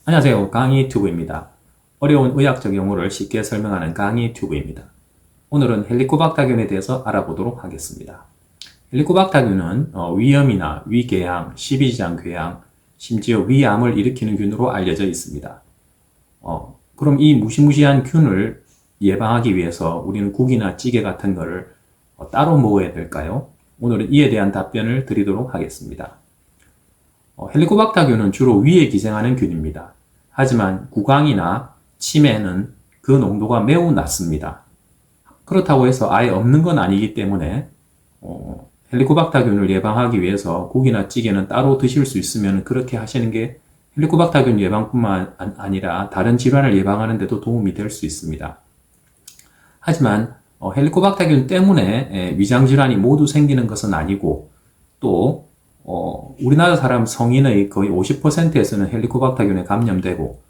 안녕하세요. 강의 튜브입니다. 어려운 의학적 용어를 쉽게 설명하는 강의 튜브입니다. 오늘은 헬리코박터균에 대해서 알아보도록 하겠습니다. 헬리코박터균은 위염이나 위궤양, 십이지장궤양, 심지어 위암을 일으키는 균으로 알려져 있습니다. 그럼 이 무시무시한 균을 예방하기 위해서 우리는 국이나 찌개 같은 거를 따로 먹어야 될까요? 오늘은 이에 대한 답변을 드리도록 하겠습니다. 헬리코박터균은 주로 위에 기생하는 균입니다. 하지만 구강이나 침에는 그 농도가 매우 낮습니다. 그렇다고 해서 아예 없는 건 아니기 때문에 헬리코박터균을 예방하기 위해서 국이나 찌개는 따로 드실 수 있으면 그렇게 하시는 게 헬리코박터균 예방뿐만 아니라 다른 질환을 예방하는 데도 도움이 될 수 있습니다. 하지만 헬리코박터균 때문에 위장질환이 모두 생기는 것은 아니고 또 우리나라 사람 성인의 거의 50%에서는 헬리코박터균에 감염되고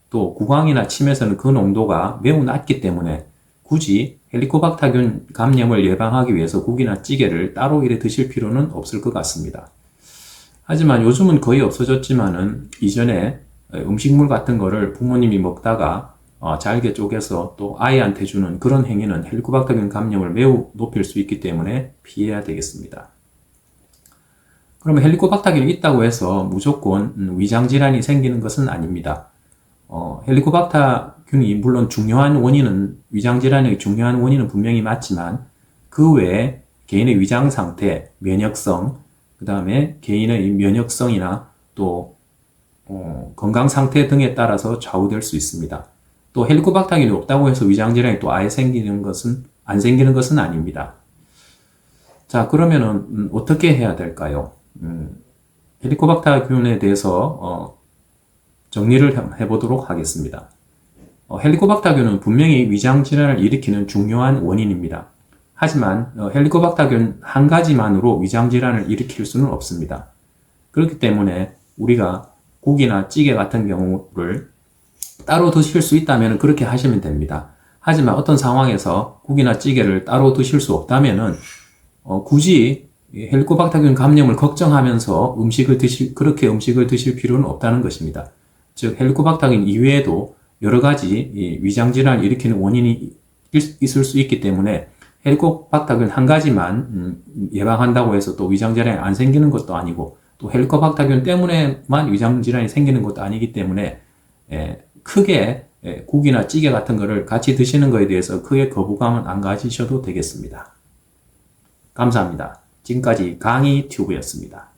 또 구강이나 침에서는 그 농도가 매우 낮기 때문에 굳이 헬리코박터균 감염을 예방하기 위해서 국이나 찌개를 따로 이래 드실 필요는 없을 것 같습니다. 하지만 요즘은 거의 없어졌지만은 이전에 음식물 같은 거를 부모님이 먹다가 잘게 쪼개서 또 아이한테 주는 그런 행위는 헬리코박터균 감염을 매우 높일 수 있기 때문에 피해야 되겠습니다. 그러면 헬리코박터균이 있다고 해서 무조건 위장질환이 생기는 것은 아닙니다. 헬리코박터균이 물론 중요한 원인은 위장질환의 중요한 원인은 분명히 맞지만 그 외에 개인의 위장 상태, 면역성, 그 다음에 개인의 면역성이나 또 건강 상태 등에 따라서 좌우될 수 있습니다. 또 헬리코박터균이 없다고 해서 위장질환이 또 아예 생기는 것은 안 생기는 것은 아닙니다. 자, 그러면은 어떻게 해야 될까요? 헬리코박터균에 대해서 정리를 해보도록 하겠습니다. 헬리코박터균은 분명히 위장질환을 일으키는 중요한 원인입니다. 하지만 헬리코박터균 한 가지만으로 위장질환을 일으킬 수는 없습니다. 그렇기 때문에 우리가 국이나 찌개 같은 경우를 따로 드실 수 있다면 그렇게 하시면 됩니다. 하지만 어떤 상황에서 국이나 찌개를 따로 드실 수 없다면 굳이 헬리코박터균 감염을 걱정하면서 그렇게 음식을 드실 필요는 없다는 것입니다. 즉, 헬리코박터균 이외에도 여러 가지 위장질환을 일으키는 원인이 있을 수 있기 때문에 헬리코박터균 한 가지만 예방한다고 해서 또 위장질환이 안 생기는 것도 아니고 또 헬리코박터균 때문에만 위장질환이 생기는 것도 아니기 때문에 크게 국이나 찌개 같은 거를 같이 드시는 것에 대해서 크게 거부감은 안 가지셔도 되겠습니다. 감사합니다. 지금까지 강의 튜브였습니다.